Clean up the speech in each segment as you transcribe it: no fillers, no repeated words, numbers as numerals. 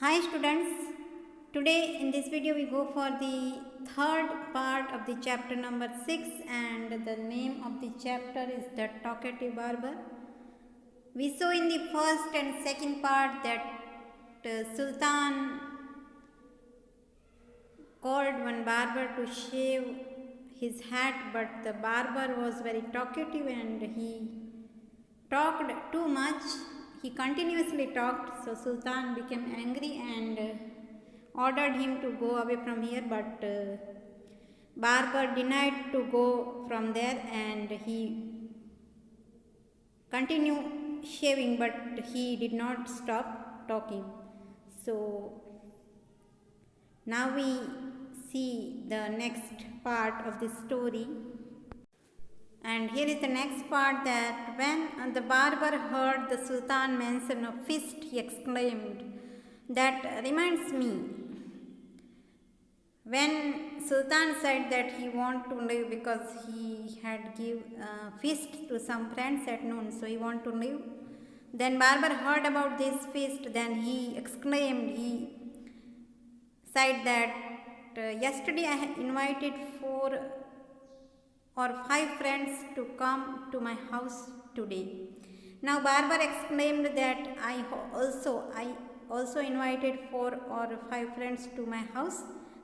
Hi students, today in this video we go for the third part of the chapter number 6 and the name of the chapter is The Talkative Barber. We saw in the first and second part that Sultan called one barber to shave his head, but the barber was very talkative and he talked too much. He continuously talked, so Sultan became angry and ordered him to go away from here, but barber denied to go from there and he continued shaving, but he did not stop talking. So now we see the next part of the story. And here is the next part that when the barber heard the Sultan mention a feast, he exclaimed, "That reminds me." When Sultan said that he wanted to leave because he had give feast to some friends at noon, so he wanted to leave. Then barber heard about this feast, then he exclaimed, he said that yesterday I invited 4 or 5 friends to come to my house today. Now barber exclaimed that I also invited 4 or 5 friends to my house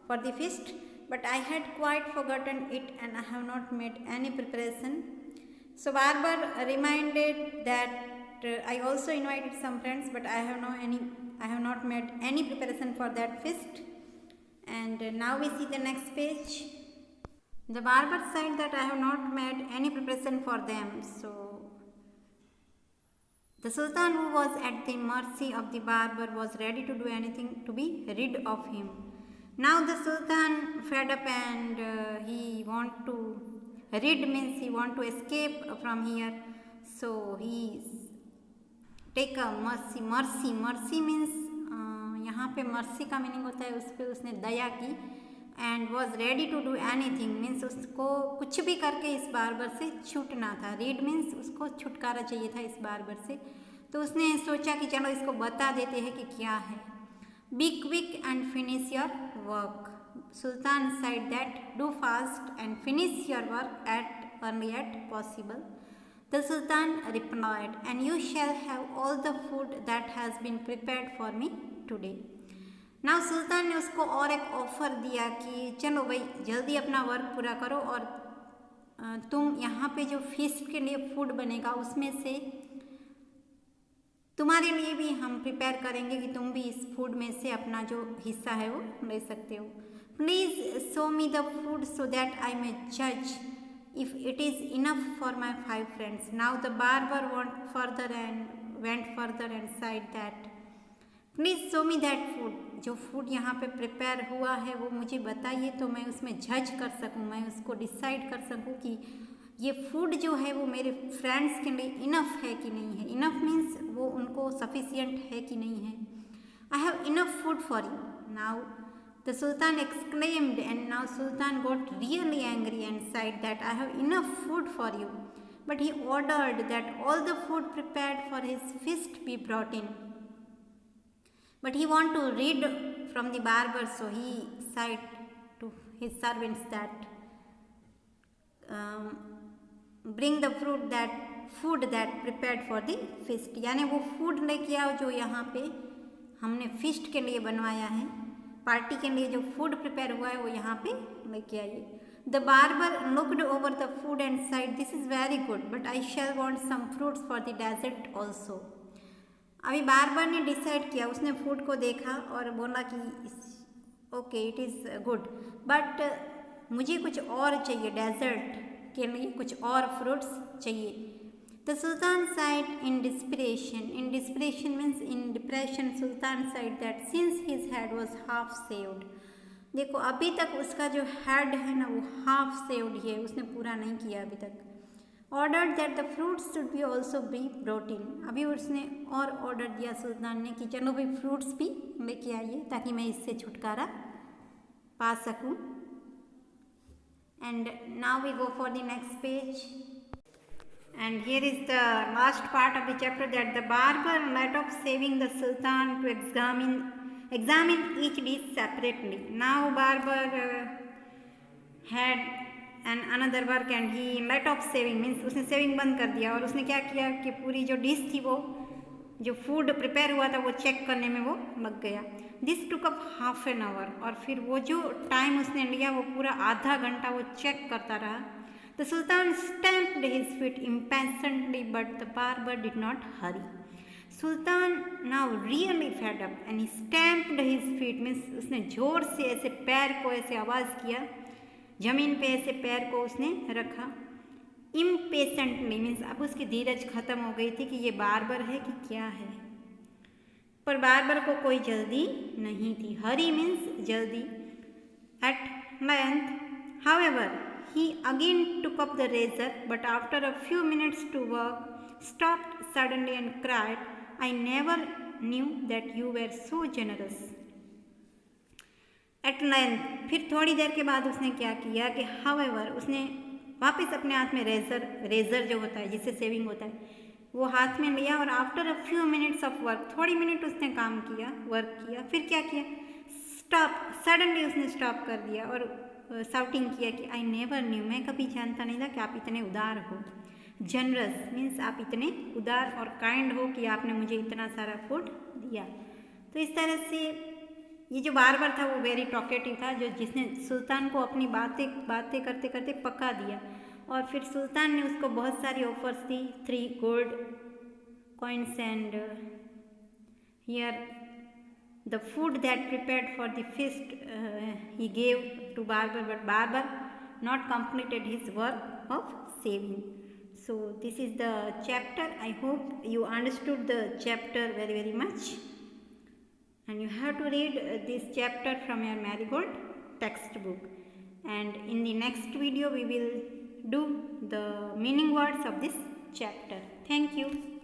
for the feast, but I had quite forgotten it and I have not made any preparation. So barber reminded that I also invited some friends, but I have not made any preparation for that feast. And now we see the next page. The barber said that I have not made any preparation for them. So the Sultan, who was at the mercy of the barber, was ready to do anything to be rid of him. Now the Sultan fed up and he want to rid means he want to escape from here. So he take a mercy means यहाँ पे mercy का meaning होता है उस पर उसने दया की and was ready to do anything means उसको कुछ भी करके इस बार्बर से छूटना था. रीड मीन्स उसको छुटकारा चाहिए था इस बार्बर से. तो उसने सोचा कि चलो इसको बता देते हैं कि क्या है. Be quick and finish your work. Sultan said that do fast and finish your work at early at possible. The Sultan replied, "And you shall have all the food that has been prepared for me today." Now सुल्तान ने उसको और एक offer दिया कि चलो भाई जल्दी अपना वर्क पूरा करो और तुम यहाँ पे जो फीस्ट के लिए फूड बनेगा उसमें से तुम्हारे लिए भी हम प्रिपेयर करेंगे कि तुम भी इस फूड में से अपना जो हिस्सा है वो ले सकते हो. Please show me the food so that I may जज if it is enough for my 5 friends. Now the barber went further and said that please show me that food. जो फूड यहाँ पे प्रिपेयर हुआ है वो मुझे बताइए तो मैं उसमें जज कर सकूँ, मैं उसको डिसाइड कर सकूँ कि ये फूड जो है वो मेरे फ्रेंड्स के लिए इनफ है कि नहीं है. इनफ मीन्स वो उनको सफिशियंट है कि नहीं है. I have enough food for you. Now the Sultan exclaimed, and now Sultan got really angry and said that I have enough food for you. But he ordered that all the food prepared for his feast be brought in. But he wanted to read from the barber, so he said to his servants that bring the food that prepared for the feast. यानी वो food लेके आओ जो यहाँ पे हमने feast के लिए बनवाया है, पार्टी के लिए जो फूड प्रिपेयर हुआ है वो यहाँ पे लेके आइए. The barber looked over the food and said this is very good but I shall want some fruits for the dessert also. अभी बार्बर ने डिसाइड किया, उसने फूड को देखा और बोला कि okay it is good but मुझे कुछ और चाहिए, डेजर्ट के लिए कुछ और फ्रूट्स चाहिए. The Sultan sighed in desperation. In desperation means in depression. Sultan sighed that since his head was half shaved. देखो अभी तक उसका जो हेड है ना वो हाफ सेव्ड ही है, उसने पूरा नहीं किया अभी तक. Ordered that the fruits should be also be brought in. अभी उसने और ऑर्डर दिया सुल्तान ने कि चलो भाई फ्रूट्स भी लेके आइए ताकि मैं इससे छुटकारा पा सकूँ. And now we go for the next page. And here is the last part of the chapter that the barber let off shaving the Sultan to examine examine each dish separately. Now barber had an another work and he let off saving, means उसने saving बंद कर दिया और उसने क्या किया कि पूरी जो डिश थी वो जो फूड प्रिपेयर हुआ था वो चेक करने में वो लग गया. This took up half an hour, और फिर वो जो टाइम उसने लिया वो पूरा आधा घंटा वो चेक करता रहा. The sultan stamped his feet impatiently but the barber did not hurry. Sultan now really fed up and he stamped his feet, means उसने जोर से ऐसे पैर को ऐसे आवाज़ किया, जमीन पे ऐसे पैर को उसने रखा. impatiently मीन्स अब उसकी धीरज खत्म हो गई थी कि ये बार्बर है कि क्या है, पर बार्बर को कोई जल्दी नहीं थी. हरी मीन्स जल्दी. At length however he again took up the razor but after a few minutes to work stopped suddenly and cried, I never knew that you were so generous. At length फिर थोड़ी देर के बाद उसने क्या किया कि however उसने वापस अपने हाथ में रेज़र जो होता है जिससे सेविंग होता है वो हाथ में लिया, और after a few minutes of work थोड़ी मिनट उसने काम किया, वर्क किया, फिर क्या किया, स्टॉप सडनली उसने स्टॉप कर दिया और साउटिंग किया कि आई नेवर न्यू, मैं कभी जानता नहीं था कि आप इतने उदार हो. जनरस मीन्स आप इतने उदार और काइंड हो कि आपने मुझे इतना सारा फूड दिया. तो इस तरह से ये जो बार्बर था वो वेरी टॉकेटिव था, जो जिसने सुल्तान को अपनी बातें करते करते पका दिया, और फिर सुल्तान ने उसको बहुत सारी offers the, 3 gold coins and here the food that prepared for the feast he gave to barber, but barber not completed his work of saving. So this is the chapter. I hope you understood the chapter very much, and you have to read this chapter from your Marigold textbook, and in the next video we will do the meaning words of this chapter. Thank you.